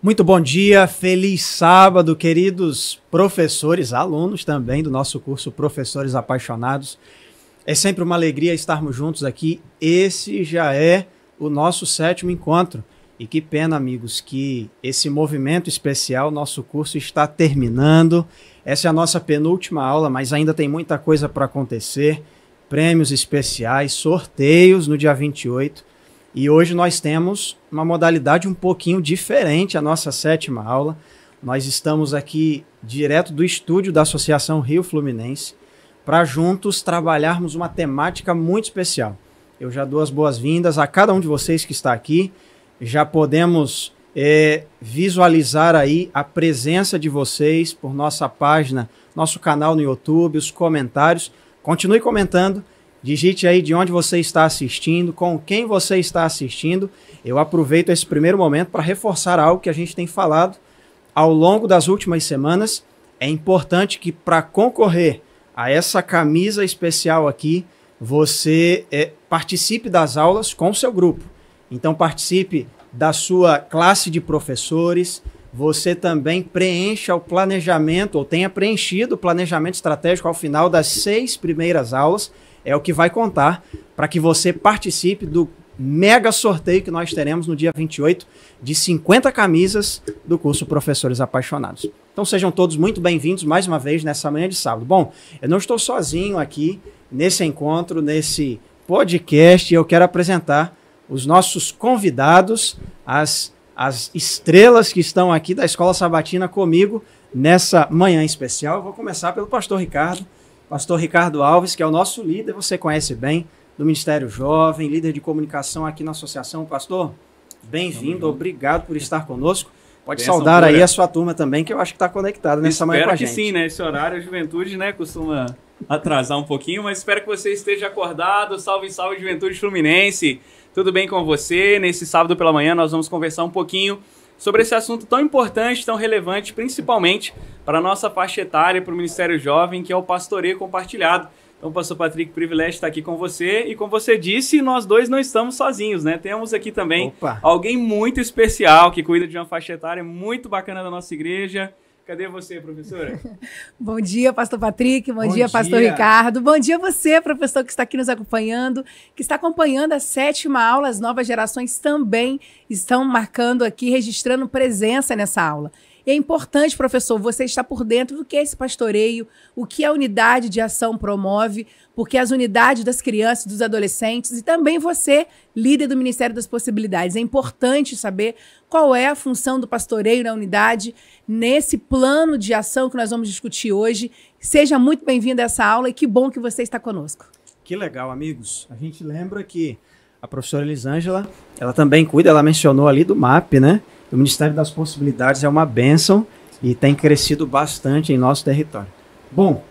Muito bom dia, feliz sábado, queridos professores, alunos também do nosso curso Professores Apaixonados. É sempre uma alegria estarmos juntos aqui. Esse já é o nosso 7º encontro. E que pena, amigos, que esse movimento especial, nosso curso está terminando. Essa é a nossa penúltima aula, mas ainda tem muita coisa para acontecer. Prêmios especiais, sorteios no dia 28. E hoje nós temos uma modalidade um pouquinho diferente, a nossa 7ª aula. Nós estamos aqui direto do estúdio da Associação Rio Fluminense para juntos trabalharmos uma temática muito especial. Eu já dou as boas-vindas a cada um de vocês que está aqui. Já podemos visualizar aí a presença de vocês por nossa página, nosso canal no YouTube, os comentários. Continue comentando, digite aí de onde você está assistindo, com quem você está assistindo. Eu aproveito esse primeiro momento para reforçar algo que a gente tem falado ao longo das últimas semanas. É importante que para concorrer a essa camisa especial aqui, você participe das aulas com o seu grupo. Então participe da sua classe de professores, você também preencha o planejamento, ou tenha preenchido o planejamento estratégico ao final das 6 primeiras aulas, é o que vai contar para que você participe do mega sorteio que nós teremos no dia 28 de 50 camisas do curso Professores Apaixonados. Então sejam todos muito bem-vindos mais uma vez nessa manhã de sábado. Bom, eu não estou sozinho aqui nesse encontro, nesse podcast, e eu quero apresentar os nossos convidados, as estrelas que estão aqui da Escola Sabatina comigo nessa manhã especial. Eu vou começar pelo pastor Ricardo Alves, que é o nosso líder, você conhece bem, do Ministério Jovem, líder de comunicação aqui na associação. Pastor, bem-vindo, obrigado por estar conosco. Pode saudar aí a sua turma também, que eu acho que está conectada nessa manhã com a gente. Espero que sim, né? Esse horário, a juventude, né, costuma atrasar um pouquinho, mas espero que você esteja acordado. Salve, salve, Juventude Fluminense! Tudo bem com você? Nesse sábado pela manhã nós vamos conversar um pouquinho sobre esse assunto tão importante, tão relevante, principalmente para a nossa faixa etária, para o Ministério Jovem, que é o pastoreio compartilhado. Então, pastor Patrick, privilégio estar aqui com você. E como você disse, nós dois não estamos sozinhos, né? Temos aqui também alguém muito especial que cuida de uma faixa etária muito bacana da nossa igreja. Cadê você, professora? Bom dia, pastor Patrick. Bom dia, pastor Ricardo. Bom dia a você, professor, que está aqui nos acompanhando, que está acompanhando a 7ª aula. As novas gerações também estão marcando aqui, registrando presença nessa aula. E é importante, professor, você estar por dentro do que é esse pastoreio, o que a unidade de ação promove, porque as unidades das crianças, dos adolescentes e também você, líder do Ministério das Possibilidades. É importante saber qual é a função do pastoreio na unidade, nesse plano de ação que nós vamos discutir hoje. Seja muito bem-vindo a essa aula e que bom que você está conosco. Que legal, amigos. A gente lembra que a professora Elisângela, ela também cuida, ela mencionou ali do MAP, né? O Ministério das Possibilidades é uma bênção e tem crescido bastante em nosso território. Bom,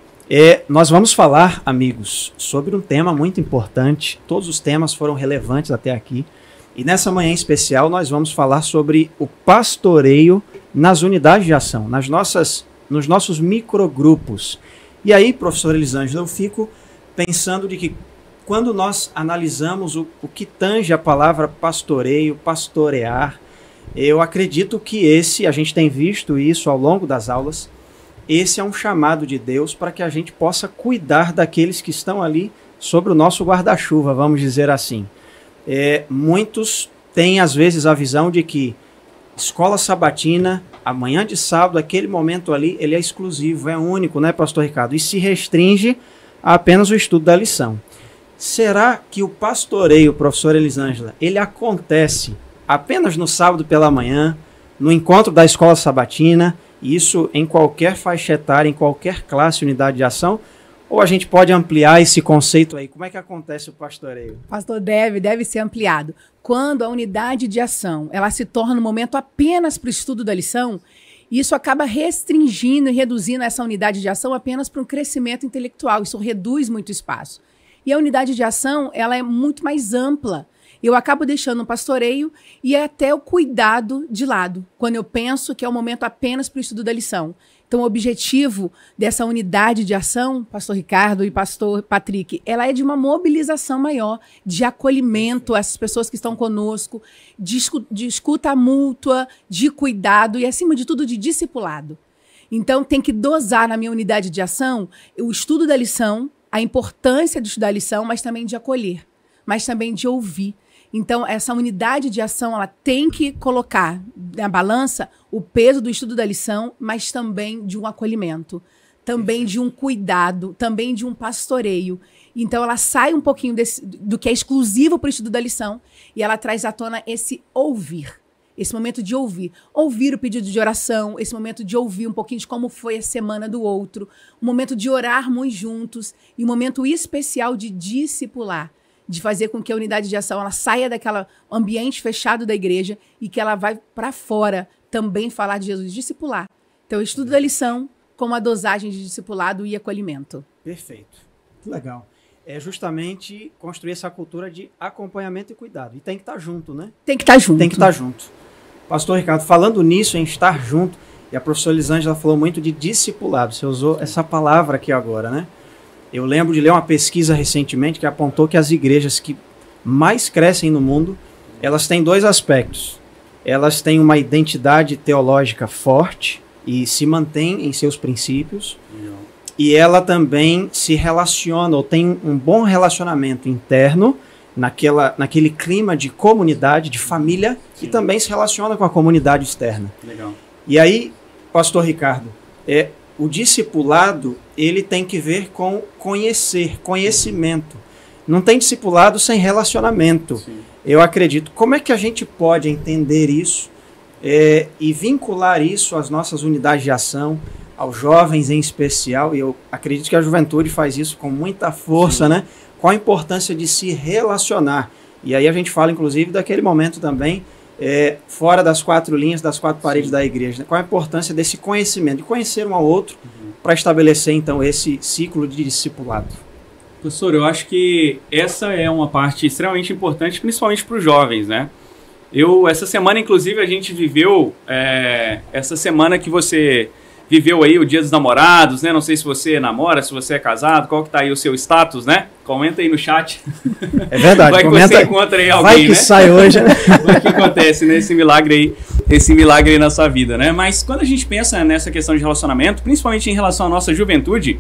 nós vamos falar, amigos, sobre um tema muito importante. Todos os temas foram relevantes até aqui. E nessa manhã especial nós vamos falar sobre o pastoreio nas unidades de ação, nos nossos microgrupos. E aí, professora Elisângela, eu fico pensando de que quando nós analisamos o que tange a palavra pastoreio, pastorear, eu acredito que a gente tem visto isso ao longo das aulas, esse é um chamado de Deus para que a gente possa cuidar daqueles que estão ali sobre o nosso guarda-chuva, vamos dizer assim. Muitos têm às vezes a visão de que escola sabatina, amanhã de sábado, aquele momento ali, ele é exclusivo, é único, né, pastor Ricardo? E se restringe a apenas o estudo da lição. Será que o pastoreio, professora Elisângela, ele acontece apenas no sábado pela manhã, no encontro da escola sabatina, isso em qualquer faixa etária, em qualquer classe, unidade de ação? Ou a gente pode ampliar esse conceito aí? Como é que acontece o pastoreio? Pastor, deve ser ampliado. Quando a unidade de ação ela se torna um momento apenas para o estudo da lição, isso acaba restringindo e reduzindo essa unidade de ação apenas para um crescimento intelectual. Isso reduz muito espaço. E a unidade de ação ela é muito mais ampla. Eu acabo deixando o pastoreio e até o cuidado de lado, quando eu penso que é o momento apenas para o estudo da lição. Então, o objetivo dessa unidade de ação, pastor Ricardo e pastor Patrick, ela é de uma mobilização maior, de acolhimento a essas pessoas que estão conosco, de escuta mútua, de cuidado e, acima de tudo, de discipulado. Então, tem que dosar na minha unidade de ação o estudo da lição, a importância de estudar a lição, mas também de acolher, mas também de ouvir. Então, essa unidade de ação, ela tem que colocar na balança o peso do estudo da lição, mas também de um acolhimento, também de um cuidado, também de um pastoreio. Então, ela sai um pouquinho do que é exclusivo para o estudo da lição e ela traz à tona esse ouvir, esse momento de ouvir. Ouvir o pedido de oração, esse momento de ouvir um pouquinho de como foi a semana do outro, um momento de orarmos juntos e um momento especial de discipular, de fazer com que a unidade de ação ela saia daquele ambiente fechado da igreja e que ela vai para fora também falar de Jesus, discipular. Então, o estudo da lição com a dosagem de discipulado e acolhimento. Perfeito. Que legal. É justamente construir essa cultura de acompanhamento e cuidado. E tem que estar junto, né? Tem que estar junto. Tem que estar junto. Pastor Ricardo, falando nisso, em estar junto, e a professora Elisângela falou muito de discipulado. Você usou essa palavra aqui agora, né? Eu lembro de ler uma pesquisa recentemente que apontou que as igrejas que mais crescem no mundo, elas têm dois aspectos. Elas têm uma identidade teológica forte e se mantêm em seus princípios. E ela também se relaciona, ou tem um bom relacionamento interno, naquele clima de comunidade, de família, e também se relaciona com a comunidade externa. Legal. E aí, pastor Ricardo, o discipulado, ele tem que ver com conhecimento. Não tem discipulado sem relacionamento. Sim. Eu acredito. Como é que a gente pode entender isso e vincular isso às nossas unidades de ação, aos jovens em especial? E eu acredito que a juventude faz isso com muita força, né? Qual a importância de se relacionar? E aí a gente fala, inclusive, daquele momento também, fora das quatro linhas, das quatro paredes da igreja. Né? Qual a importância desse conhecimento, de conhecer um ao outro, para estabelecer, então, esse ciclo de discipulado? Professor, eu acho que essa é uma parte extremamente importante, principalmente para os jovens, né? Essa semana, inclusive, a gente viveu, essa semana que você viveu aí o Dia dos Namorados, né? Não sei se você namora, se você é casado, qual que tá aí o seu status, né? Comenta aí no chat. É verdade. Vai que você encontra aí alguém, vai que né? sai hoje. Vai que acontece, né? Esse milagre aí na sua vida, né? Mas quando a gente pensa nessa questão de relacionamento, principalmente em relação à nossa juventude,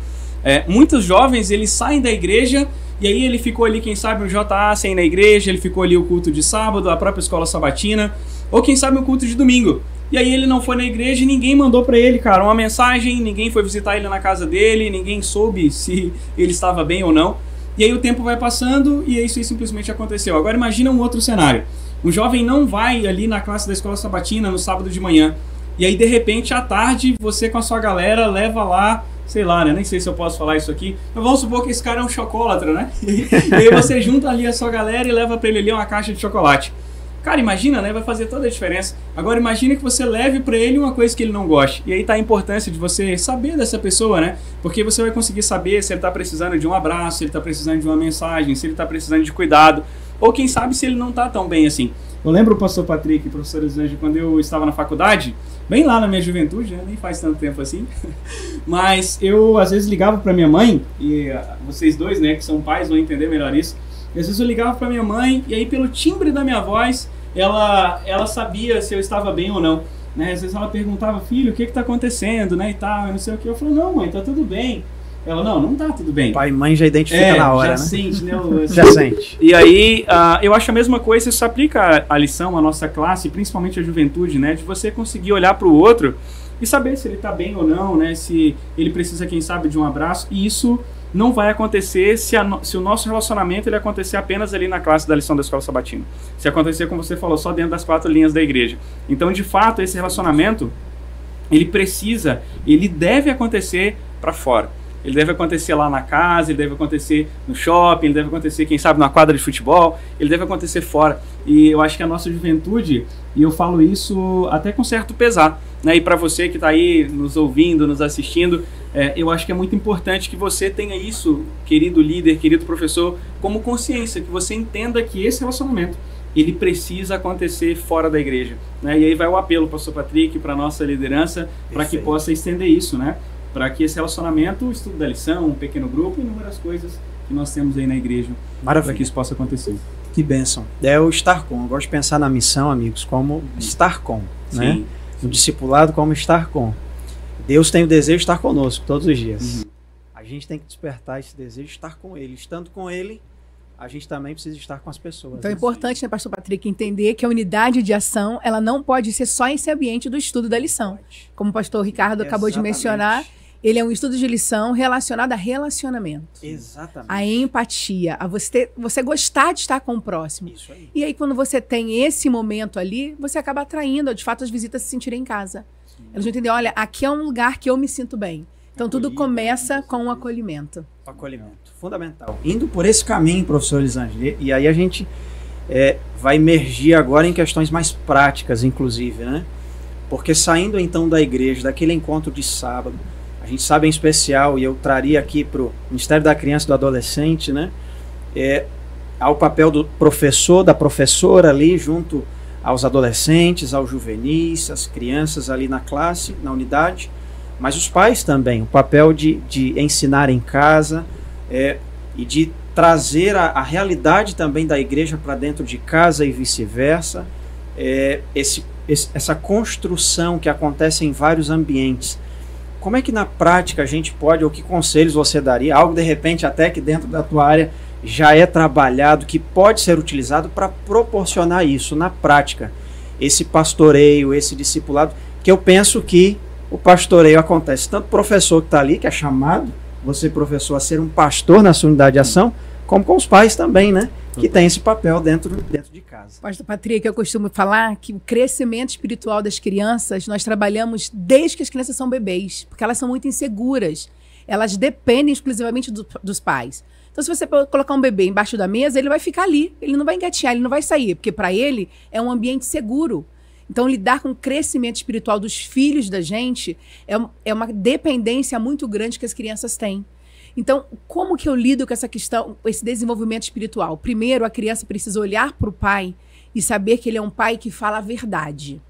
muitos jovens, eles saem da igreja e aí ele ficou ali, quem sabe, um JA sem ir na igreja, ele ficou ali o culto de sábado, a própria escola sabatina, ou quem sabe o culto de domingo. E aí ele não foi na igreja e ninguém mandou pra ele, cara, uma mensagem, ninguém foi visitar ele na casa dele, ninguém soube se ele estava bem ou não. E aí o tempo vai passando e isso aí simplesmente aconteceu. Agora imagina um outro cenário. Um jovem não vai ali na classe da escola sabatina no sábado de manhã. E aí de repente à tarde você com a sua galera leva lá, sei lá, né? Nem sei se eu posso falar isso aqui. Mas vamos supor que esse cara é um chocólatra, né? E aí você junta ali a sua galera e leva pra ele ali uma caixa de chocolate. Cara, imagina, né? Vai fazer toda a diferença. Agora imagina que você leve pra ele uma coisa que ele não goste. E aí tá a importância de você saber dessa pessoa, né? Porque você vai conseguir saber se ele tá precisando de um abraço, se ele tá precisando de uma mensagem, se ele tá precisando de cuidado. Ou quem sabe se ele não tá tão bem assim. Eu lembro o pastor Patrick e o professor Elisângela, quando eu estava na faculdade, bem lá na minha juventude, né? Nem faz tanto tempo assim. Mas eu às vezes ligava pra minha mãe, e vocês dois, né, que são pais, vão entender melhor isso. E às vezes eu ligava pra minha mãe e aí pelo timbre da minha voz, ela sabia se eu estava bem ou não. Né? Às vezes ela perguntava, filho, o que está acontecendo, né, e tal, e não sei o que. Eu falei, não, mãe, tá tudo bem. Ela, não tá tudo bem. Pai e mãe já identifica na hora, já né? Sente, né? Já sente. E aí, eu acho a mesma coisa, isso aplica a lição, a nossa classe, principalmente a juventude, né, de você conseguir olhar para o outro e saber se ele está bem ou não, né, se ele precisa, quem sabe, de um abraço, e isso não vai acontecer se o nosso relacionamento ele acontecer apenas ali na classe da lição da escola sabatina. Se acontecer, como você falou, só dentro das quatro linhas da igreja. Então, de fato, esse relacionamento, ele deve acontecer para fora. Ele deve acontecer lá na casa, ele deve acontecer no shopping, ele deve acontecer, quem sabe, na quadra de futebol, ele deve acontecer fora. E eu acho que a nossa juventude, e eu falo isso até com certo pesar, né? E para você que está aí nos ouvindo, nos assistindo, eu acho que é muito importante que você tenha isso, querido líder, querido professor, como consciência, que você entenda que esse relacionamento ele precisa acontecer fora da igreja, né? E aí vai o apelo, pastor Patrick, para a nossa liderança, para que possa estender isso, né? Para que esse relacionamento, o estudo da lição, um pequeno grupo, inúmeras coisas que nós temos aí na igreja, para que isso possa acontecer. Que bênção. É o estar com. Eu gosto de pensar na missão, amigos, como estar com, né? Sim. No discipulado, como estar com. Deus tem o desejo de estar conosco todos os dias. A gente tem que despertar esse desejo de estar com Ele. Estando com Ele, a gente também precisa estar com as pessoas. Então é importante, né, pastor Patrick, entender que a unidade de ação, ela não pode ser só esse ambiente do estudo da lição. Como o pastor Ricardo acabou de mencionar, ele é um estudo de lição relacionado a relacionamento. Exatamente. A empatia, a você gostar de estar com o próximo. Isso aí. E aí, quando você tem esse momento ali, você acaba atraindo, de fato, as visitas se sentirem em casa. Eles vão entender, olha, aqui é um lugar que eu me sinto bem. Então, tudo começa com o acolhimento. O acolhimento, fundamental. Indo por esse caminho, professor Elisângela, e aí a gente vai emergir agora em questões mais práticas, inclusive, né? Porque saindo então da igreja, daquele encontro de sábado, a gente sabe em especial, e eu traria aqui para o Ministério da Criança e do Adolescente, né? Ao papel do professor, da professora ali, junto aos adolescentes, aos juvenis, às crianças ali na classe, na unidade, mas os pais também, o papel de ensinar em casa e de trazer a realidade também da igreja para dentro de casa e vice-versa, essa construção que acontece em vários ambientes. Como é que na prática a gente pode, ou que conselhos você daria, algo de repente até que dentro da tua área já é trabalhado, que pode ser utilizado para proporcionar isso na prática, esse pastoreio, esse discipulado, que eu penso que o pastoreio acontece tanto professor que está ali, que é chamado, você professor, a ser um pastor na sua unidade de ação, como com os pais também, né? Que tem esse papel dentro de casa. Pastor Patrick, eu costumo falar que o crescimento espiritual das crianças, nós trabalhamos desde que as crianças são bebês, porque elas são muito inseguras. Elas dependem exclusivamente dos pais. Então, se você colocar um bebê embaixo da mesa, ele vai ficar ali, ele não vai engatinhar, ele não vai sair, porque para ele é um ambiente seguro. Então, lidar com o crescimento espiritual dos filhos da gente é uma dependência muito grande que as crianças têm. Então, como que eu lido com essa questão, esse desenvolvimento espiritual? Primeiro, a criança precisa olhar para o pai e saber que ele é um pai que fala a verdade.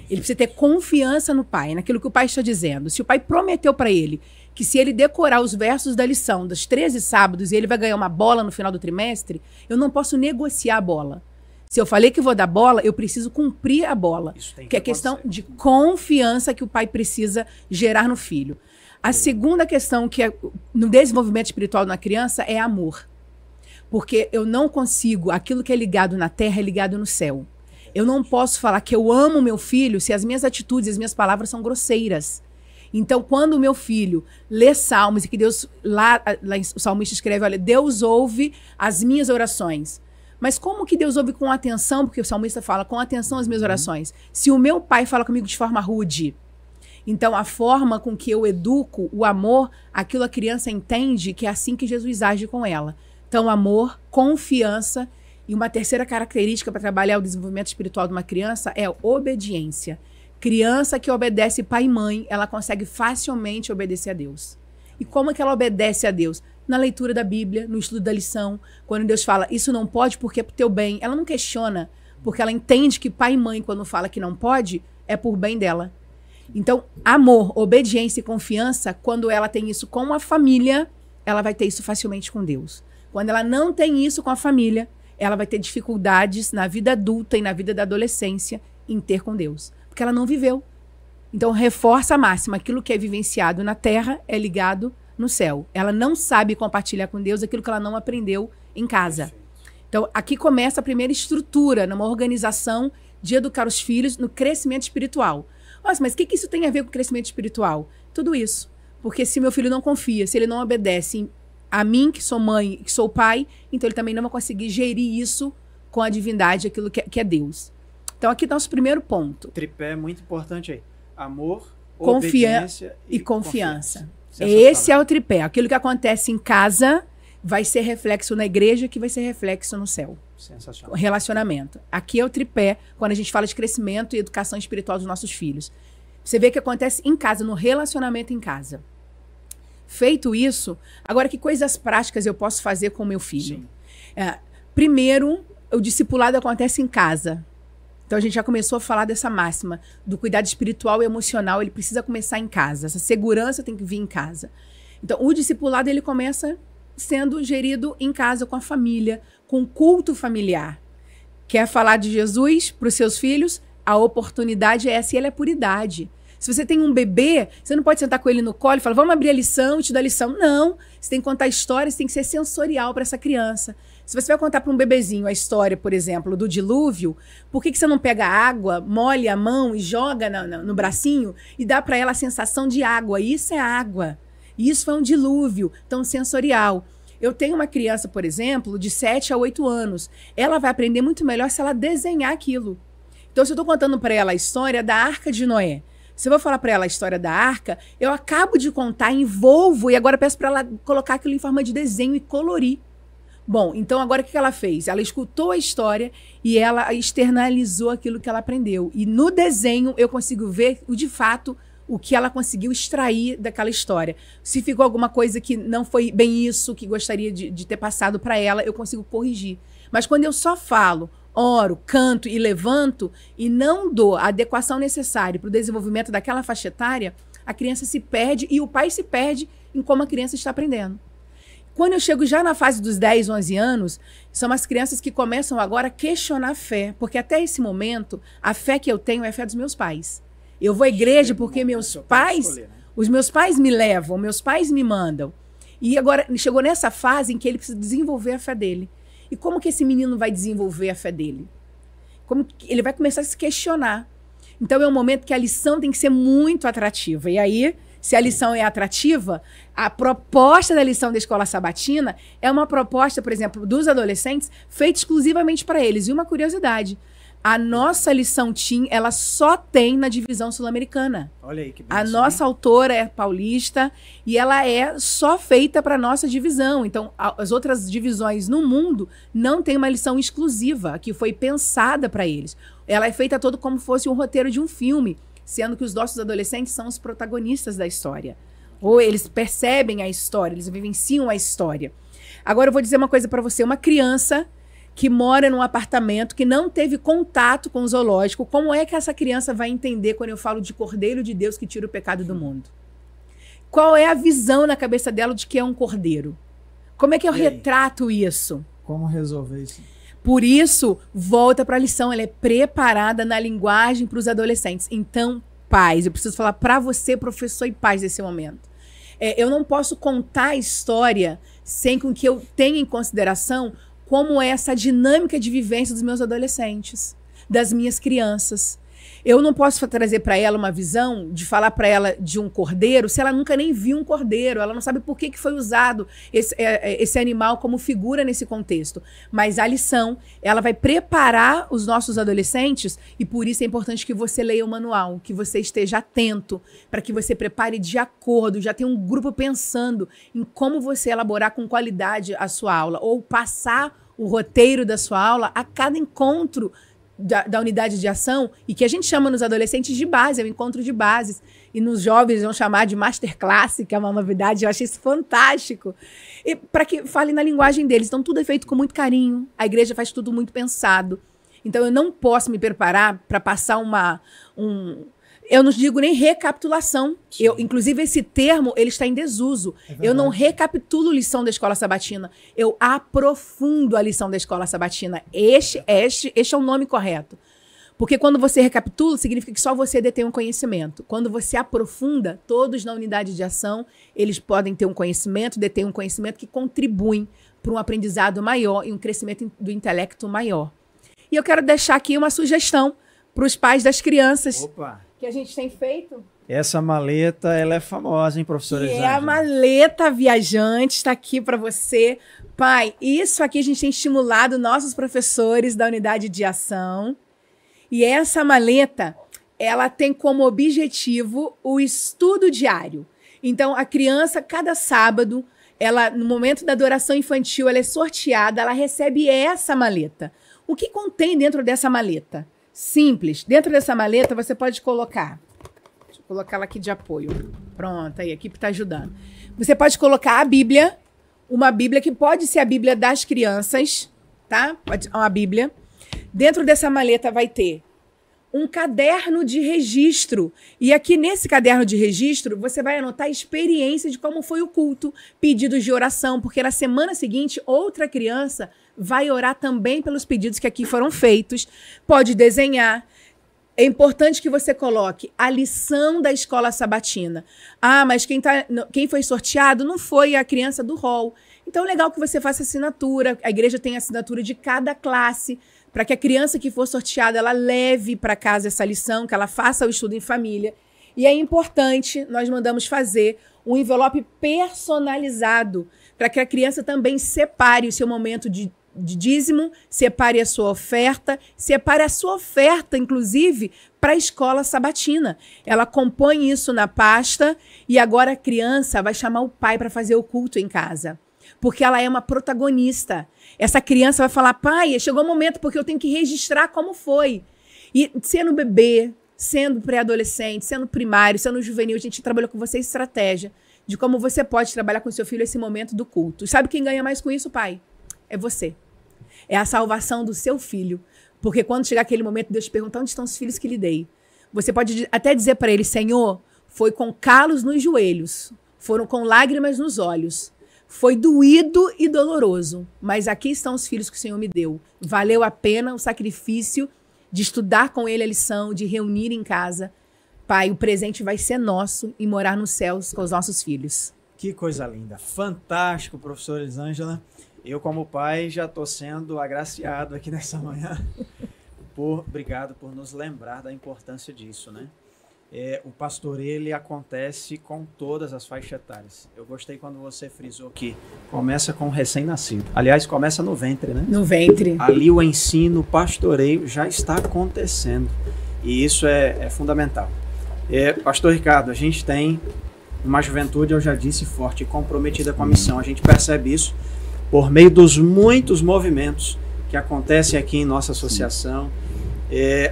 Ele precisa ter confiança no pai, naquilo que o pai está dizendo. Se o pai prometeu para ele que se ele decorar os versos da lição dos 13 sábados e ele vai ganhar uma bola no final do trimestre, eu não posso negociar a bola. Se eu falei que vou dar bola, eu preciso cumprir a bola. Que é questão de confiança que o pai precisa gerar no filho. A segunda questão que é no desenvolvimento espiritual na criança é amor. Porque eu não consigo, aquilo que é ligado na terra é ligado no céu. Eu não posso falar que eu amo meu filho se as minhas atitudes, as minhas palavras são grosseiras. Então, quando o meu filho lê salmos, e que Deus, lá o salmista escreve, olha, Deus ouve as minhas orações. Mas como que Deus ouve com atenção? Porque o salmista fala, com atenção as minhas orações. Se o meu pai fala comigo de forma rude, então a forma com que eu educo o amor, aquilo a criança entende que é assim que Jesus age com ela. Então, amor, confiança, e uma terceira característica para trabalhar o desenvolvimento espiritual de uma criança é a obediência. Criança que obedece pai e mãe, ela consegue facilmente obedecer a Deus. E como é que ela obedece a Deus? Na leitura da Bíblia, no estudo da lição. Quando Deus fala, isso não pode porque é pro teu bem, ela não questiona, porque ela entende que pai e mãe, quando fala que não pode, é por bem dela. Então, amor, obediência e confiança, quando ela tem isso com a família, ela vai ter isso facilmente com Deus. Quando ela não tem isso com a família, ela vai ter dificuldades na vida adulta e na vida da adolescência em ter com Deus. Porque ela não viveu. Então, reforça a máxima. Aquilo que é vivenciado na terra é ligado no céu. Ela não sabe compartilhar com Deus aquilo que ela não aprendeu em casa. Então, aqui começa a primeira estrutura, numa organização de educar os filhos no crescimento espiritual. Nossa, mas o que isso tem a ver com o crescimento espiritual? Tudo isso. Porque se meu filho não confia, se ele não obedece a mim, que sou mãe, que sou pai, então ele também não vai conseguir gerir isso com a divindade, aquilo que é Deus. Então, aqui está o nosso primeiro ponto. O tripé é muito importante aí. Amor, obediência e confiança. Esse é o tripé. Aquilo que acontece em casa vai ser reflexo na igreja, que vai ser reflexo no céu. Sensacional. Relacionamento. Aqui é o tripé, quando a gente fala de crescimento e educação espiritual dos nossos filhos. Você vê que acontece em casa, no relacionamento em casa. Feito isso, agora que coisas práticas eu posso fazer com o meu filho? Primeiro, o discipulado acontece em casa. Então a gente já começou a falar dessa máxima do cuidado espiritual e emocional, ele precisa começar em casa. Essa segurança tem que vir em casa. Então o discipulado ele começa sendo gerido em casa com a família, com culto familiar. Quer falar de Jesus para os seus filhos? A oportunidade é essa e ela é por idade. Se você tem um bebê, você não pode sentar com ele no colo e falar, vamos abrir a lição e te dar a lição. Não, você tem que contar histórias, tem que ser sensorial para essa criança. Se você vai contar para um bebezinho a história, por exemplo, do dilúvio, por que você não pega água, molha a mão e joga no bracinho e dá para ela a sensação de água? Isso é água. Isso foi um dilúvio, então sensorial. Eu tenho uma criança, por exemplo, de 7 a 8 anos. Ela vai aprender muito melhor se ela desenhar aquilo. Então, se eu estou contando para ela a história da Arca de Noé, se eu vou falar para ela a história da arca, eu acabo de contar, envolvo, e agora peço para ela colocar aquilo em forma de desenho e colorir. Bom, então agora o que ela fez? Ela escutou a história e ela externalizou aquilo que ela aprendeu. E no desenho eu consigo ver, de fato, o que ela conseguiu extrair daquela história. Se ficou alguma coisa que não foi bem isso, que gostaria de ter passado para ela, eu consigo corrigir. Mas quando eu só falo, oro, canto e levanto e não dou a adequação necessária para o desenvolvimento daquela faixa etária, a criança se perde e o pai se perde em como a criança está aprendendo. Quando eu chego já na fase dos 10, 11 anos, são as crianças que começam agora a questionar a fé, porque até esse momento, a fé que eu tenho é a fé dos meus pais. Eu vou à igreja porque os meus pais me levam, meus pais me mandam. E agora chegou nessa fase em que ele precisa desenvolver a fé dele. E como que esse menino vai desenvolver a fé dele? Como que ele vai começar a se questionar. Então é um momento que a lição tem que ser muito atrativa. E aí, se a lição é atrativa, a proposta da lição da escola sabatina é uma proposta, por exemplo, dos adolescentes, feita exclusivamente para eles. E uma curiosidade, a nossa lição TIM, ela só tem na divisão sul-americana. Olha aí que a nossa autora é paulista e ela é só feita para a nossa divisão. Então, as outras divisões no mundo não tem uma lição exclusiva que foi pensada para eles. Ela é feita todo como fosse um roteiro de um filme, sendo que os nossos adolescentes são os protagonistas da história. Ou eles percebem a história, eles vivenciam a história. Agora eu vou dizer uma coisa para você, uma criança que mora num apartamento, que não teve contato com o zoológico, como é que essa criança vai entender quando eu falo de Cordeiro de Deus que tira o pecado do mundo? Qual é a visão na cabeça dela de que é um cordeiro? Como é que eu retrato isso? Como resolver isso? Por isso, volta para a lição, ela é preparada na linguagem para os adolescentes. Então, pais, eu preciso falar para você, professor e pais, nesse momento. Eu não posso contar a história sem com que eu tenha em consideração como é essa dinâmica de vivência dos meus adolescentes, das minhas crianças. Eu não posso trazer para ela uma visão de falar para ela de um cordeiro se ela nunca nem viu um cordeiro, ela não sabe por que foi usado esse animal como figura nesse contexto. Mas a lição, ela vai preparar os nossos adolescentes e por isso é importante que você leia o manual, que você esteja atento, para que você prepare de acordo, já tenha um grupo pensando em como você elaborar com qualidade a sua aula ou passar o roteiro da sua aula a cada encontro da unidade de ação, e que a gente chama nos adolescentes de base, é um encontro de bases, e nos jovens vão chamar de masterclass, que é uma novidade, eu achei isso fantástico, e para que fale na linguagem deles. Então tudo é feito com muito carinho, a igreja faz tudo muito pensado, então eu não posso me preparar para passar eu não digo nem recapitulação. Inclusive, esse termo ele está em desuso. Eu não recapitulo lição da escola sabatina. Eu aprofundo a lição da escola sabatina. Este é o nome correto. Porque quando você recapitula, significa que só você detém um conhecimento. Quando você aprofunda, todos na unidade de ação, eles podem ter um conhecimento, detêm um conhecimento que contribuem para um aprendizado maior e um crescimento do intelecto maior. E eu quero deixar aqui uma sugestão para os pais das crianças. Opa! Que a gente tem feito. Essa maleta, ela é famosa, hein, professora Elisângela? É a maleta viajante, está aqui para você. Pai, isso aqui a gente tem estimulado nossos professores da unidade de ação. E essa maleta, ela tem como objetivo o estudo diário. Então, a criança, cada sábado, ela, no momento da adoração infantil, ela é sorteada, ela recebe essa maleta. O que contém dentro dessa maleta? Simples. Dentro dessa maleta você pode colocar. Deixa eu colocar ela aqui de apoio. Pronto, aí a equipe está ajudando. Você pode colocar a Bíblia, uma Bíblia que pode ser a Bíblia das crianças, tá? Uma Bíblia. Dentro dessa maleta vai ter um caderno de registro. E aqui nesse caderno de registro, você vai anotar a experiência de como foi o culto, pedidos de oração, porque na semana seguinte, outra criança vai orar também pelos pedidos que aqui foram feitos. Pode desenhar. É importante que você coloque a lição da escola sabatina. Ah, mas quem foi sorteado não foi a criança do hall. Então é legal que você faça assinatura. A igreja tem a assinatura de cada classe, para que a criança que for sorteada, ela leve para casa essa lição, que ela faça o estudo em família. E é importante, nós mandamos fazer um envelope personalizado, para que a criança também separe o seu momento de dízimo, separe a sua oferta, inclusive, para a escola sabatina. Ela compõe isso na pasta e agora a criança vai chamar o pai para fazer o culto em casa. Porque ela é uma protagonista. Essa criança vai falar, pai, chegou o momento porque eu tenho que registrar como foi. E sendo bebê, sendo pré-adolescente, sendo primário, sendo juvenil, a gente trabalhou com você estratégia de como você pode trabalhar com seu filho esse momento do culto. E sabe quem ganha mais com isso, pai? É você. É a salvação do seu filho. Porque quando chegar aquele momento, Deus te perguntar onde estão os filhos que lhe dei. Você pode até dizer para ele, Senhor, foi com calos nos joelhos, foram com lágrimas nos olhos. Foi doído e doloroso, mas aqui estão os filhos que o Senhor me deu. Valeu a pena o sacrifício de estudar com ele a lição, de reunir em casa. Pai, o presente vai ser nosso e morar nos céus com os nossos filhos. Que coisa linda. Fantástico, professora Elisângela. Eu, como pai, já estou sendo agraciado aqui nessa manhã. Obrigado por nos lembrar da importância disso, né? O pastoreio, ele acontece com todas as faixas etárias. Eu gostei quando você frisou que começa com o recém-nascido. Aliás, começa no ventre, né? No ventre. Ali o ensino, o pastoreio já está acontecendo. E isso é fundamental. Pastor Ricardo, a gente tem uma juventude, eu já disse, forte e comprometida com a missão. A gente percebe isso por meio dos muitos movimentos que acontecem aqui em nossa associação.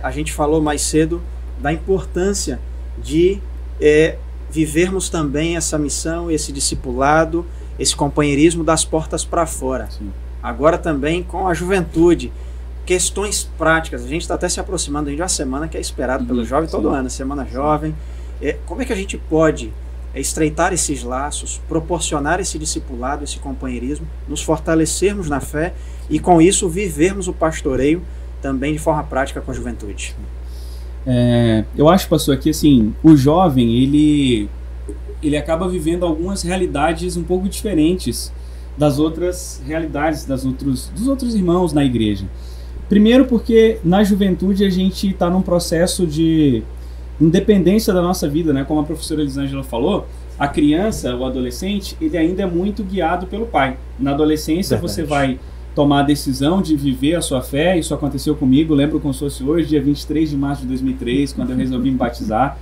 A gente falou mais cedo da importância de vivermos também essa missão, esse discipulado, esse companheirismo das portas para fora. Sim. Agora também com a juventude, questões práticas. A gente está até se aproximando de uma semana que é esperado pelo jovem todo ano, Semana Jovem. Como é que a gente pode estreitar esses laços, proporcionar esse discipulado, esse companheirismo, nos fortalecermos na fé e com isso vivermos o pastoreio também de forma prática com a juventude? Eu acho, pastor, que assim, o jovem, ele acaba vivendo algumas realidades um pouco diferentes das outras realidades dos outros irmãos na igreja. Primeiro porque na juventude a gente está num processo de independência da nossa vida, né? Como a professora Elisângela falou, a criança, o adolescente, ele ainda é muito guiado pelo pai. Na adolescência, verdade, você vai tomar a decisão de viver a sua fé. Isso aconteceu comigo, lembro como se fosse hoje, dia 23 de março de 2003, quando eu resolvi me batizar.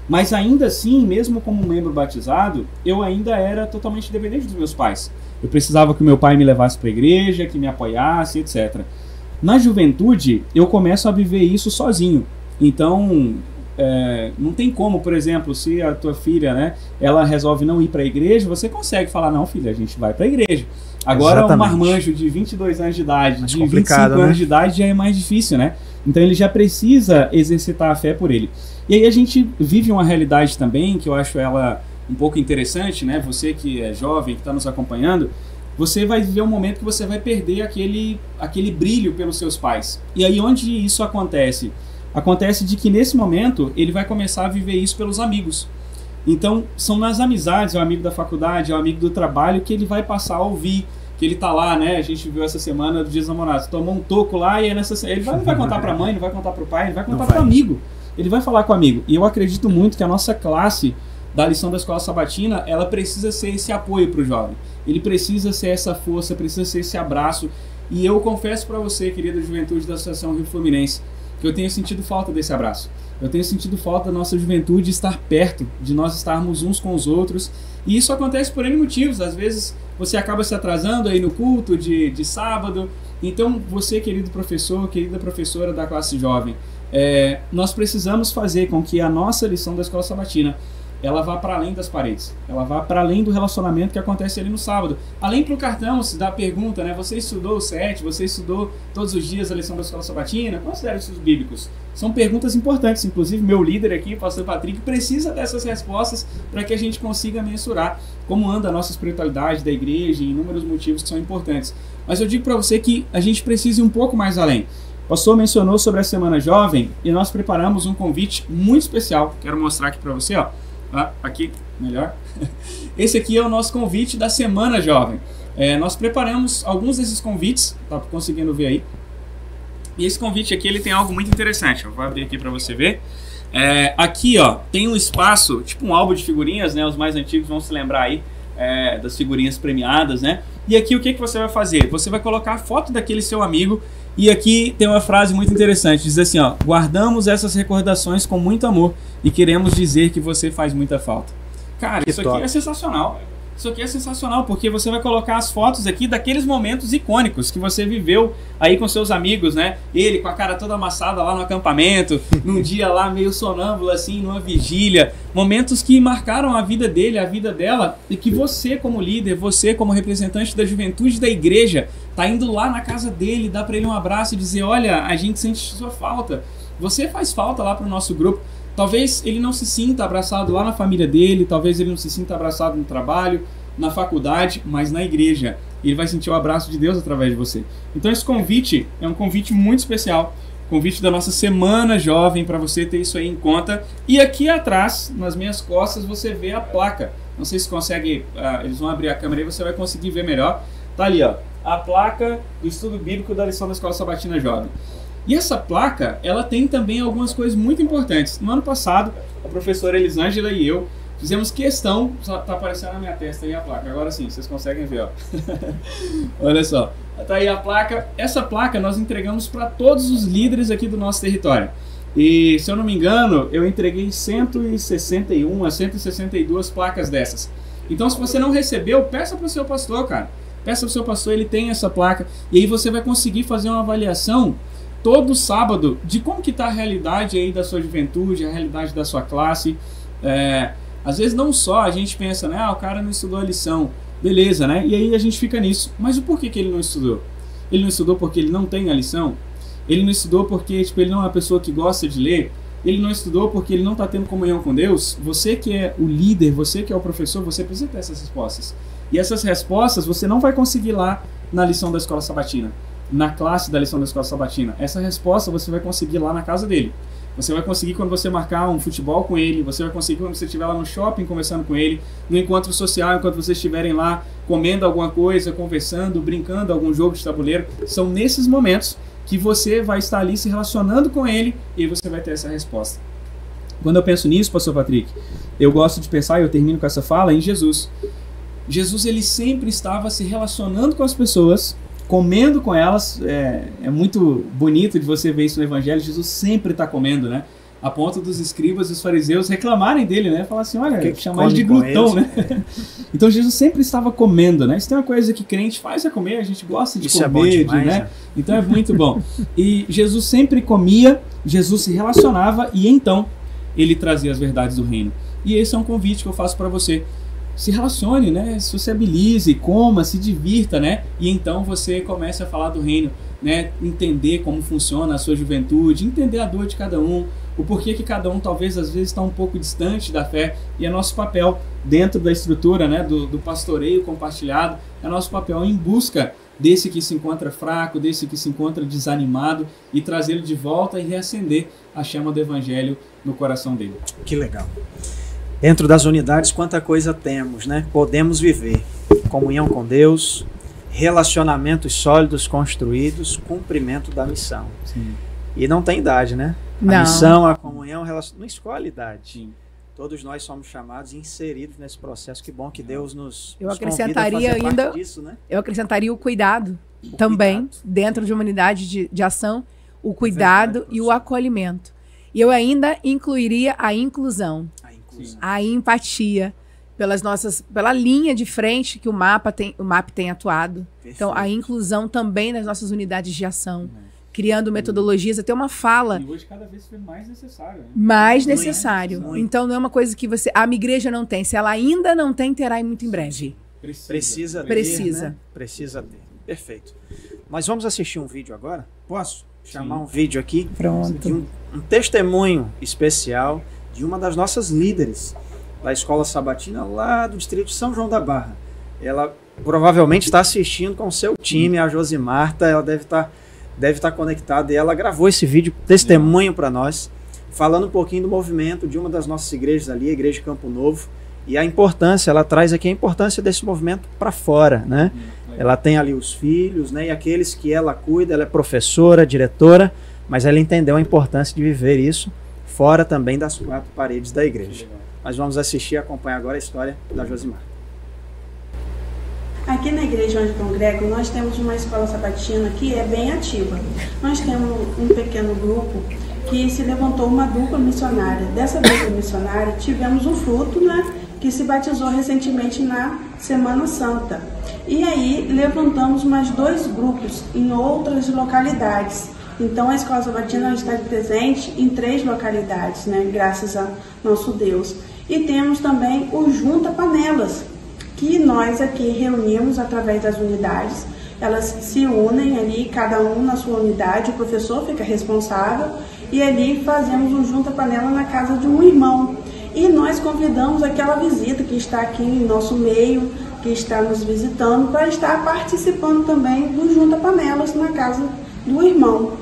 Mas ainda assim, mesmo como membro batizado, eu ainda era totalmente dependente dos meus pais. Eu precisava que o meu pai me levasse para a igreja, que me apoiasse, etc. Na juventude, eu começo a viver isso sozinho. Então, não tem como, por exemplo, se a tua filha, né, ela resolve não ir para a igreja, você consegue falar, não, filha, a gente vai para a igreja. Agora, exatamente, um marmanjo de 22 anos de idade, mais de 25 anos de idade, já é mais difícil, né? Então ele já precisa exercitar a fé por ele. E aí a gente vive uma realidade também, que eu acho ela um pouco interessante, né? Você que é jovem, que está nos acompanhando, você vai viver um momento que você vai perder aquele brilho pelos seus pais. E aí onde isso acontece? Acontece de que nesse momento ele vai começar a viver isso pelos amigos. Então são nas amizades, é o amigo da faculdade, é o amigo do trabalho que ele vai passar a ouvir, que ele tá lá, né? A gente viu essa semana do Dia dos Namorados, tomou um toco lá e ele não vai contar pra mãe, não vai contar pro pai, ele vai contar pro amigo. Ele vai falar com o amigo. E eu acredito muito que a nossa classe da lição da escola sabatina, ela precisa ser esse apoio pro jovem. Ele precisa ser essa força, precisa ser esse abraço. E eu confesso para você, querida juventude da Associação Rio Fluminense, que eu tenho sentido falta desse abraço. Eu tenho sentido falta da nossa juventude estar perto, de nós estarmos uns com os outros. E isso acontece por N motivos. Às vezes você acaba se atrasando aí no culto de sábado. Então você, querido professor, querida professora da classe jovem, nós precisamos fazer com que a nossa lição da escola sabatina ela vá para além das paredes, ela vá para além do relacionamento que acontece ali no sábado. Além pro cartão, se dá a pergunta, né? Você estudou o 7, você estudou todos os dias a lição da escola sabatina? Considere os bíblicos. São perguntas importantes, inclusive meu líder aqui, o pastor Patrick, precisa dessas respostas para que a gente consiga mensurar como anda a nossa espiritualidade da igreja e inúmeros motivos que são importantes. Mas eu digo para você que a gente precisa ir um pouco mais além. O pastor mencionou sobre a Semana Jovem e nós preparamos um convite muito especial. Quero mostrar aqui para você, ó. Aqui, melhor. Esse aqui é o nosso convite da Semana Jovem. Nós preparamos alguns desses convites, tá conseguindo ver aí. E esse convite aqui, ele tem algo muito interessante. Eu vou abrir aqui para você ver. Aqui, ó, tem um espaço, tipo um álbum de figurinhas, né? Os mais antigos vão se lembrar aí das figurinhas premiadas, né? E aqui o que você vai fazer? Você vai colocar a foto daquele seu amigo. E aqui tem uma frase muito interessante, diz assim, ó: guardamos essas recordações com muito amor e queremos dizer que você faz muita falta. Cara, isso aqui é sensacional. Isso aqui é sensacional, porque você vai colocar as fotos aqui daqueles momentos icônicos que você viveu aí com seus amigos, né? Ele com a cara toda amassada lá no acampamento, num dia lá meio sonâmbulo assim, numa vigília. Momentos que marcaram a vida dele, a vida dela, e que você como líder, você como representante da juventude da igreja, tá indo lá na casa dele, dá para ele um abraço e dizer: olha, a gente sente sua falta. Você faz falta lá pro nosso grupo. Talvez ele não se sinta abraçado lá na família dele, talvez ele não se sinta abraçado no trabalho, na faculdade, mas na igreja. Ele vai sentir o abraço de Deus através de você. Então esse convite é um convite muito especial, convite da nossa Semana Jovem, para você ter isso aí em conta. E aqui atrás, nas minhas costas, você vê a placa. Não sei se consegue, eles vão abrir a câmera aí, você vai conseguir ver melhor. Tá ali, ó, a placa do estudo bíblico da lição da Escola Sabatina Jovem. E essa placa, ela tem também algumas coisas muito importantes. No ano passado, a professora Elisângela e eu fizemos questão, tá aparecendo na minha testa aí a placa, agora sim, vocês conseguem ver, ó. Olha só, tá aí a placa. Essa placa nós entregamos para todos os líderes aqui do nosso território. E, se eu não me engano, eu entreguei 161 a 162 placas dessas. Então, se você não recebeu, peça para o seu pastor, cara. Peça para o seu pastor, ele tem essa placa. E aí você vai conseguir fazer uma avaliação todo sábado de como que está a realidade aí da sua juventude, a realidade da sua classe. Às vezes não só a gente pensa, né, o cara não estudou a lição, beleza, né? E aí a gente fica nisso. Mas o porquê que ele não estudou? Ele não estudou porque ele não tem a lição? Ele não estudou porque ele não é uma pessoa que gosta de ler? Ele não estudou porque ele não está tendo comunhão com Deus? Você que é o líder, você que é o professor, você precisa ter essas respostas. E essas respostas você não vai conseguir lá na lição da Escola Sabatina, na classe da lição da Escola Sabatina. Essa resposta você vai conseguir lá na casa dele. Você vai conseguir quando você marcar um futebol com ele, você vai conseguir quando você estiver lá no shopping conversando com ele, no encontro social, enquanto vocês estiverem lá comendo alguma coisa, conversando, brincando, algum jogo de tabuleiro. São nesses momentos que você vai estar ali se relacionando com ele e você vai ter essa resposta. Quando eu penso nisso, pastor Patrick, eu gosto de pensar, e eu termino com essa fala, em Jesus. Jesus, ele sempre estava se relacionando com as pessoas, comendo com elas. É muito bonito de você ver isso no Evangelho. Jesus sempre está comendo, né? A ponto dos escribas e os fariseus reclamarem dele, né? Falar assim, olha, chamar ele de glutão, né? Então Jesus sempre estava comendo, né? Isso tem uma coisa que crente faz, é comer, a gente gosta de comer, é bom demais, né? Então é muito bom. E Jesus sempre comia, Jesus se relacionava e então ele trazia as verdades do reino. E esse é um convite que eu faço para você. Se relacione, né? Sociabilize, coma, se divirta, né? E então você começa a falar do reino, né? Entender como funciona a sua juventude, entender a dor de cada um, o porquê que cada um talvez às vezes está um pouco distante da fé. E é nosso papel dentro da estrutura, né? Do pastoreio compartilhado, é nosso papel em busca desse que se encontra fraco, desse que se encontra desanimado e trazê-lo de volta e reacender a chama do evangelho no coração dele. Que legal. Dentro das unidades, quanta coisa temos, né? Podemos viver comunhão com Deus, relacionamentos sólidos construídos, cumprimento da missão. Sim. E não tem idade, né? Não. A missão, a comunhão, não escolhe idade. Sim. Todos nós somos chamados e inseridos nesse processo. Que bom que Deus nos acrescentaria convida a fazer ainda parte disso, né? Eu acrescentaria o cuidado também, dentro de uma unidade de ação, o cuidado e o acolhimento. E eu ainda incluiria a inclusão. A empatia pela linha de frente que o MAP tem atuado. Perfeito. Então, a inclusão também nas nossas unidades de ação. criando metodologias, até uma fala. E hoje cada vez foi mais necessário. Né? Mais necessário. Muito. Então não é uma coisa que a minha igreja não tem. Se ela ainda não tem, terá muito em breve. Precisa ter. Né? Precisa ter. Perfeito. Nós vamos assistir um vídeo agora. Posso chamar um vídeo aqui? Pronto. De um testemunho especial de uma das nossas líderes da Escola Sabatina lá do distrito de São João da Barra. Ela provavelmente está assistindo com o seu time, a Josimarta, ela deve estar conectada, e ela gravou esse vídeo, testemunho para nós, falando um pouquinho do movimento de uma das nossas igrejas ali, a Igreja Campo Novo, e a importância, ela traz aqui a importância desse movimento para fora, né? Ela tem ali os filhos, né? E aqueles que ela cuida, ela é professora, diretora, mas ela entendeu a importância de viver isso fora também das 4 paredes da igreja. Mas vamos assistir e acompanhar agora a história da Josimar. Aqui na igreja onde congrego, nós temos uma escola sabatina que é bem ativa. Nós temos um pequeno grupo que se levantou uma dupla missionária. Dessa dupla missionária, tivemos um fruto, né, que se batizou recentemente na Semana Santa. E aí, levantamos mais 2 grupos em outras localidades. Então, a escola sabatina está presente em 3 localidades, né, graças a nosso Deus. E temos também o Junta Panelas, que nós aqui reunimos através das unidades. Elas se unem ali, cada um na sua unidade, o professor fica responsável, e ali fazemos um Junta Panela na casa de um irmão. E nós convidamos aquela visita que está aqui em nosso meio, que está nos visitando, para estar participando também do Junta Panelas na casa do irmão.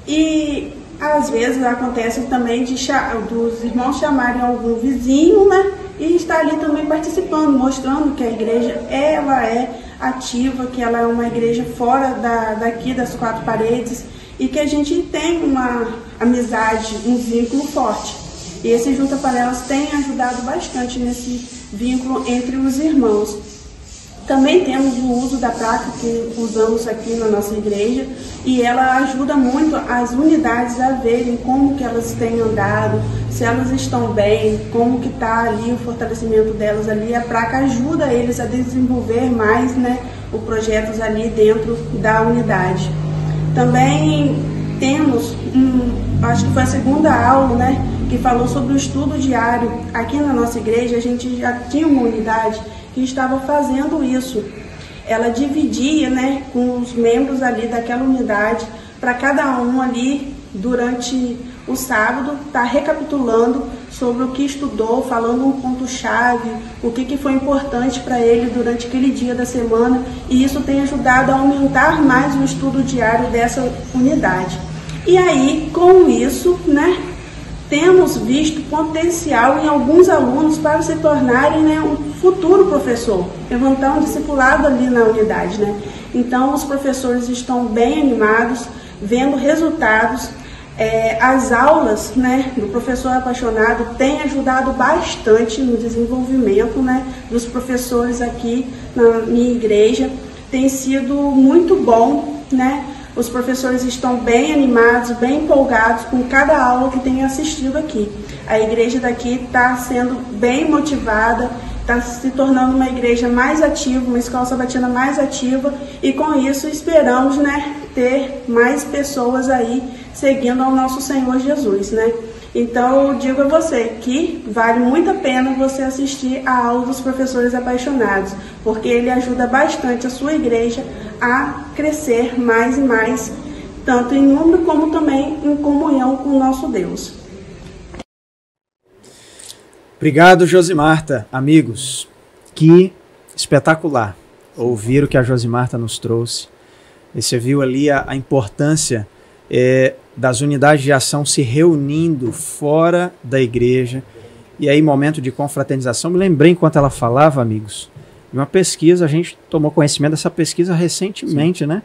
E às vezes acontece também dos irmãos chamarem algum vizinho, né, e estar ali também participando, mostrando que a igreja ela é ativa, que ela é uma igreja fora daqui das 4 paredes, e que a gente tem uma amizade, um vínculo forte. E esse Junta Panelas tem ajudado bastante nesse vínculo entre os irmãos. Também temos o uso da placa que usamos aqui na nossa igreja, e ela ajuda muito as unidades a verem como que elas têm andado, se elas estão bem, como que está ali o fortalecimento delas ali. A placa ajuda eles a desenvolver mais, né, os projetos ali dentro da unidade. Também temos, acho que foi a segunda aula, né, que falou sobre o estudo diário. Aqui na nossa igreja a gente já tinha uma unidade que estava fazendo isso. Ela dividia, né, com os membros ali daquela unidade, para cada um ali, durante o sábado, estar recapitulando sobre o que estudou, falando um ponto-chave, o que foi importante para ele durante aquele dia da semana, e isso tem ajudado a aumentar mais o estudo diário dessa unidade. E aí, com isso, né, temos visto potencial em alguns alunos para se tornarem, né, um futuro professor, levantar um discipulado ali na unidade, né? Então, os professores estão bem animados, vendo resultados. As aulas, né, do professor apaixonado têm ajudado bastante no desenvolvimento, né, dos professores aqui na minha igreja. Tem sido muito bom, né? Os professores estão bem animados, bem empolgados com cada aula que tem assistido aqui. A igreja daqui está sendo bem motivada, está se tornando uma igreja mais ativa, uma escola sabatina mais ativa, e com isso esperamos, né, ter mais pessoas aí seguindo ao nosso Senhor Jesus, né? Então eu digo a você que vale muito a pena você assistir a aula dos professores apaixonados, porque ele ajuda bastante a sua igreja a crescer mais e mais, tanto em número como também em comunhão com o nosso Deus. Obrigado, Josimarta. Amigos, que espetacular ouvir o que a Josimarta nos trouxe. E você viu ali a importância das unidades de ação se reunindo fora da igreja, e aí momento de confraternização. Me lembrei, enquanto ela falava, amigos, de uma pesquisa. A gente tomou conhecimento dessa pesquisa recentemente, sim, né?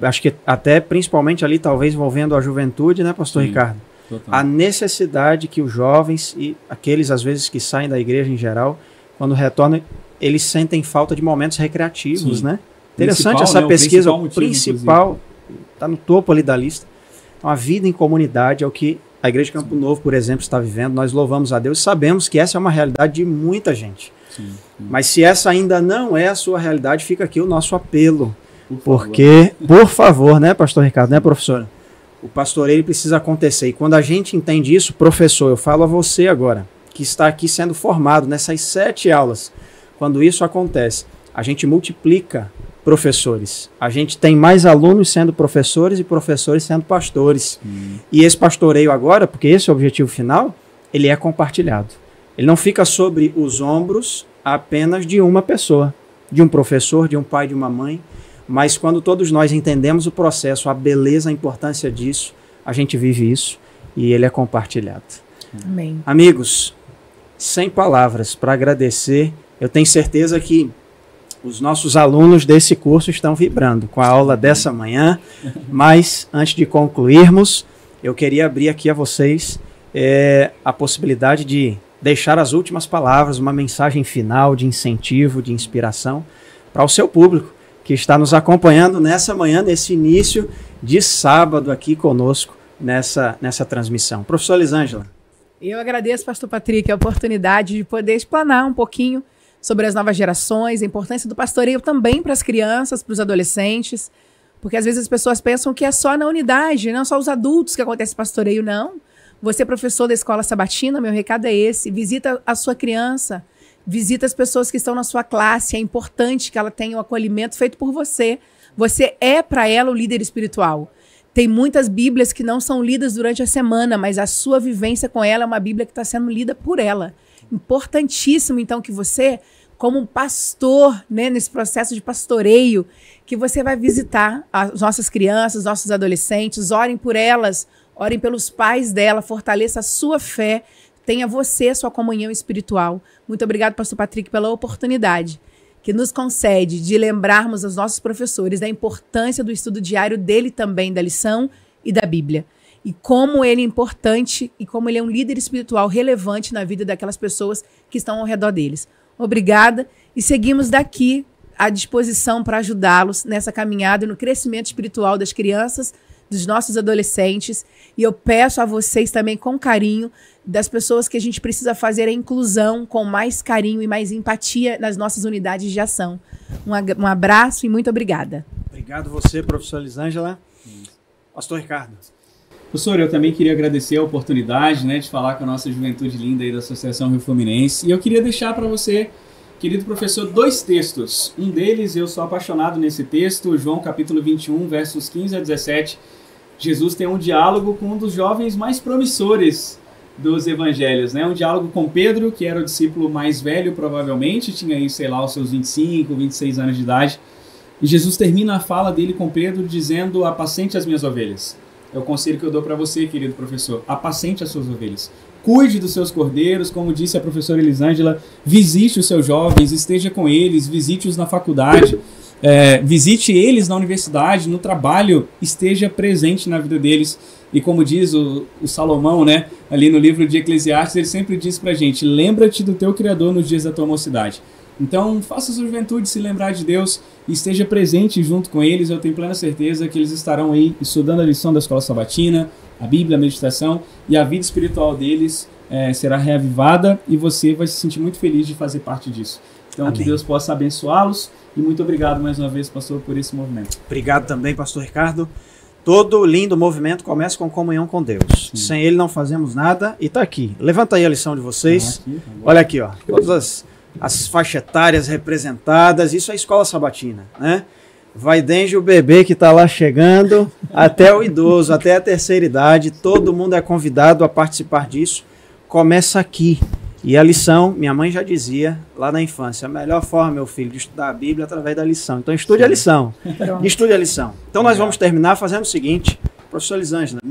Acho que até principalmente ali, talvez envolvendo a juventude, né, pastor, sim, Ricardo? Total. A necessidade que os jovens e aqueles, às vezes, que saem da igreja em geral, quando retornam, eles sentem falta de momentos recreativos, sim, né? Interessante essa pesquisa, o principal está no topo ali da lista. Então, a vida em comunidade é o que a Igreja Campo Novo, por exemplo, está vivendo. Nós louvamos a Deus e sabemos que essa é uma realidade de muita gente. Sim, sim. Mas se essa ainda não é a sua realidade, fica aqui o nosso apelo Porque, por favor, né, pastor Ricardo, né, professora? O pastoreio precisa acontecer. E quando a gente entende isso, professor, eu falo a você agora, que está aqui sendo formado nessas 7 aulas. Quando isso acontece, a gente multiplica professores. A gente tem mais alunos sendo professores e professores sendo pastores. E esse pastoreio agora, porque esse é o objetivo final, ele é compartilhado. Ele não fica sobre os ombros apenas de uma pessoa, de um professor, de um pai, de uma mãe. Mas quando todos nós entendemos o processo, a beleza, a importância disso, a gente vive isso e ele é compartilhado. Amém. Amigos, sem palavras para agradecer, eu tenho certeza que os nossos alunos desse curso estão vibrando com a aula dessa manhã, mas antes de concluirmos, eu queria abrir aqui a vocês a possibilidade de deixar as últimas palavras, uma mensagem final de incentivo, de inspiração para o seu público, que está nos acompanhando nessa manhã, nesse início de sábado aqui conosco, nessa transmissão. Professora Elisângela. Eu agradeço, pastor Patrick, a oportunidade de poder explanar um pouquinho sobre as novas gerações, a importância do pastoreio também para as crianças, para os adolescentes, porque às vezes as pessoas pensam que é só na unidade, não só os adultos que acontece pastoreio, não. Você, professor da Escola Sabatina, meu recado é esse, visita a sua criança, visita as pessoas que estão na sua classe. É importante que ela tenha um acolhimento feito por você. Você é para ela o líder espiritual. Tem muitas Bíblias que não são lidas durante a semana, mas a sua vivência com ela é uma Bíblia que está sendo lida por ela. Importantíssimo, então, que você, como um pastor, né, nesse processo de pastoreio, que você vai visitar as nossas crianças, nossos adolescentes, orem por elas, orem pelos pais dela, fortaleça a sua fé, tenha você a sua comunhão espiritual. Muito obrigado, pastor Patrick, pela oportunidade que nos concede de lembrarmos aos nossos professores da importância do estudo diário dele também, da lição e da Bíblia. E como ele é importante e como ele é um líder espiritual relevante na vida daquelas pessoas que estão ao redor deles. Obrigada e seguimos daqui à disposição para ajudá-los nessa caminhada e no crescimento espiritual das crianças, dos nossos adolescentes. E eu peço a vocês também com carinho das pessoas que a gente precisa fazer a inclusão com mais carinho e mais empatia nas nossas unidades de ação. Um abraço e muito obrigada. Obrigado você, professora Elisângela. Pastor Ricardo. Professor, eu também queria agradecer a oportunidade, né, de falar com a nossa juventude linda aí da Associação Rio Fluminense. E eu queria deixar para você, querido professor, 2 textos. Um deles, eu sou apaixonado nesse texto, João capítulo 21, versos 15 a 17. Jesus tem um diálogo com um dos jovens mais promissores dos evangelhos, né? Um diálogo com Pedro, que era o discípulo mais velho, provavelmente, tinha aí, sei lá, os seus 25, 26 anos de idade. E Jesus termina a fala dele com Pedro dizendo: apacente as minhas ovelhas. É o conselho que eu dou para você, querido professor. Apacente as suas ovelhas. Cuide dos seus cordeiros, como disse a professora Elisângela, visite os seus jovens, esteja com eles, visite-os na faculdade, visite eles na universidade, no trabalho, esteja presente na vida deles. E como diz o Salomão, né, ali no livro de Eclesiastes, ele sempre diz pra gente: lembra-te do teu Criador nos dias da tua mocidade. Então, faça a sua juventude se lembrar de Deus e esteja presente junto com eles. Eu tenho plena certeza que eles estarão aí estudando a lição da Escola Sabatina, a Bíblia, a meditação, e a vida espiritual deles será reavivada e você vai se sentir muito feliz de fazer parte disso. Então, amém. Que Deus possa abençoá-los e muito obrigado mais uma vez, pastor, por esse movimento. Obrigado também, pastor Ricardo. Todo lindo movimento começa com comunhão com Deus. Sim. Sem ele não fazemos nada. E está aqui. Levanta aí a lição de vocês. Olha aqui, ó. Todas as faixas etárias representadas. Isso é a Escola Sabatina, né? Vai desde o bebê que está lá chegando até o idoso, até a terceira idade. Todo mundo é convidado a participar disso. Começa aqui. E a lição, minha mãe já dizia lá na infância: a melhor forma, meu filho, de estudar a Bíblia é através da lição. Então estude a lição. Estude a lição. Então nós vamos terminar fazendo o seguinte. Professora Elisângela,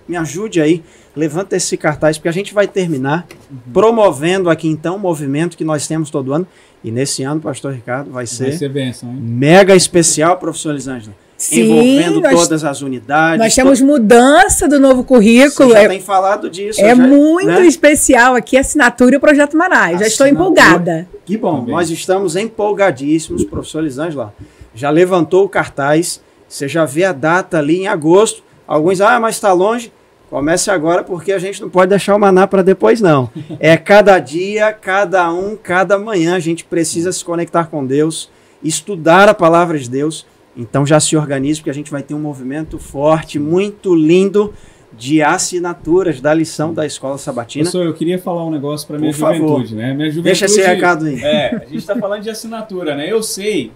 me ajude aí, levanta esse cartaz, porque a gente vai terminar promovendo aqui então um movimento que nós temos todo ano. E nesse ano, pastor Ricardo, vai ser bênção, hein? Mega especial, professora Elisângela. Sim, envolvendo todas as unidades. Nós temos mudança do novo currículo. Você já tem falado disso. Muito especial aqui, assinatura e o Projeto Marais. Já estou empolgada. Que bom, também. Nós estamos empolgadíssimos. Professora Elisângela já levantou o cartaz. Você já vê a data ali em agosto. Alguns, mas está longe. Comece agora, porque a gente não pode deixar o maná para depois, não. É cada dia, cada manhã. A gente precisa se conectar com Deus, estudar a palavra de Deus, Então já se organize, porque a gente vai ter um movimento forte, muito lindo, de assinaturas da lição da Escola Sabatina. Professor, eu queria falar um negócio para minha juventude, né? Minha juventude, deixa esse recado aí. A gente está falando de assinatura, né? Eu sei,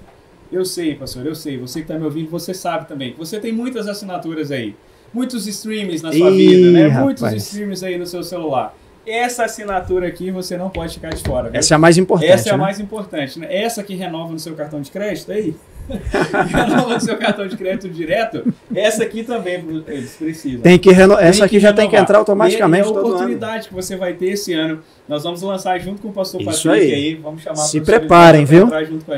pastor, eu sei. Você que está me ouvindo, você sabe também. Você tem muitas assinaturas aí. Muitos streams na sua vida, né? Rapaz. Muitos streams aí no seu celular. Essa assinatura aqui você não pode ficar de fora. Viu? Essa é a mais importante. Essa é a mais importante, né? Essa que renova no seu cartão de crédito aí. Renova no seu cartão de crédito direto. Essa aqui também eles precisam. Tem que renovar. Essa aqui já tem que entrar automaticamente. E é a todo oportunidade ano que você vai ter esse ano. Nós vamos lançar junto com o pastor Isso Patrick aí. Vamos chamar Se preparem, viu?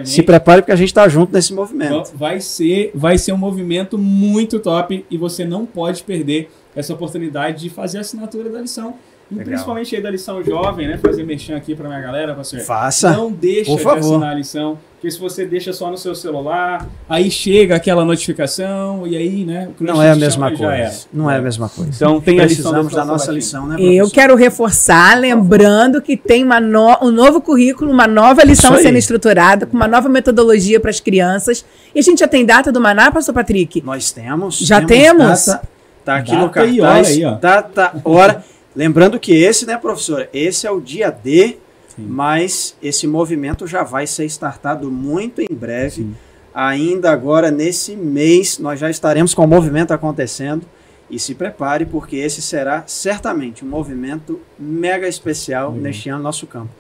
Se preparem, porque a gente está junto nesse movimento. Vai ser um movimento muito top e você não pode perder essa oportunidade de fazer a assinatura da lição. E Legal. principalmente aí da lição jovem, né? Fazer merchan aqui pra minha galera, pastor. Faça. Não deixa de assinar a lição, porque se você deixa só no seu celular, aí chega aquela notificação e aí, né? Não é a mesma coisa. Não é a mesma coisa. Então tem a lição precisamos da nossa lição, né, professor? Eu quero reforçar, lembrando que tem um novo currículo, uma nova lição sendo estruturada, com uma nova metodologia para as crianças. E a gente já tem data do Maná, pastor Patrick? Nós temos. Já temos? Data, tá aqui data no cartaz. E hora aí, ó. Data, hora. Lembrando que esse, né, professor? Esse é o dia D, mas esse movimento já vai ser startado muito em breve. Sim. Ainda agora, nesse mês, nós já estaremos com o movimento acontecendo. E se prepare, porque esse será certamente um movimento mega especial neste ano no nosso campo.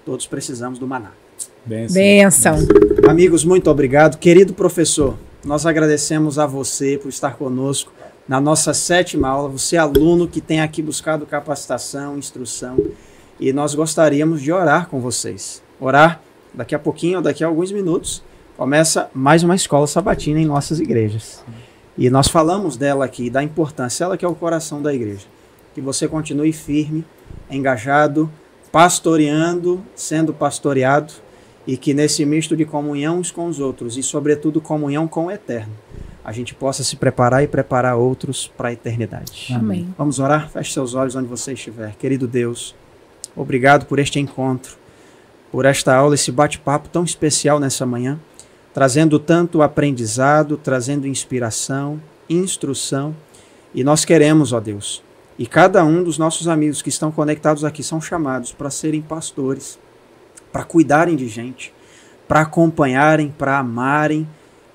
Todos precisamos do Maná. Bênção. Amigos, muito obrigado. Querido professor, nós agradecemos a você por estar conosco na nossa 7ª aula. Você é aluno que tem aqui buscado capacitação, instrução, e nós gostaríamos de orar com vocês. Orar, daqui a pouquinho, daqui a alguns minutos, começa mais uma escola sabatina em nossas igrejas. E nós falamos dela aqui, da importância, ela que é o coração da igreja. Que você continue firme, engajado, pastoreando, sendo pastoreado, e que nesse misto de comunhão uns com os outros, e sobretudo comunhão com o eterno, a gente possa se preparar e preparar outros para a eternidade. Amém. Vamos orar? Feche seus olhos onde você estiver. Querido Deus, obrigado por este encontro, por esta aula, esse bate-papo tão especial nessa manhã, trazendo tanto aprendizado, trazendo inspiração, instrução, e nós queremos, ó Deus, e cada um dos nossos amigos que estão conectados aqui são chamados para serem pastores, para cuidarem de gente, para acompanharem, para amarem,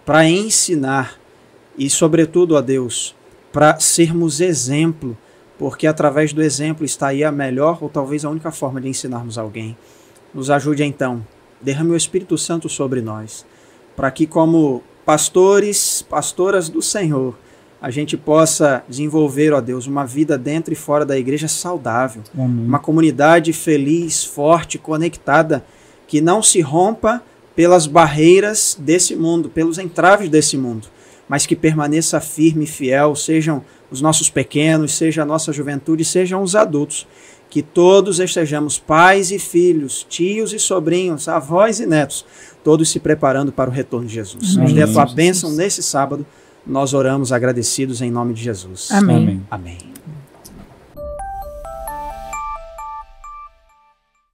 para ensinar, e, sobretudo, ó Deus, para sermos exemplo, porque através do exemplo está aí a melhor ou talvez a única forma de ensinarmos alguém. Nos ajude então, derrame o Espírito Santo sobre nós, para que como pastores, pastoras do Senhor, a gente possa desenvolver, ó Deus, uma vida dentro e fora da igreja saudável, uma comunidade feliz, forte, conectada, que não se rompa pelas barreiras desse mundo, pelos entraves desse mundo, mas que permaneça firme e fiel, sejam os nossos pequenos, seja a nossa juventude, sejam os adultos, que todos estejamos pais e filhos, tios e sobrinhos, avós e netos, todos se preparando para o retorno de Jesus. Nos dê a tua bênção nesse sábado, nós oramos agradecidos em nome de Jesus. Amém. Amém.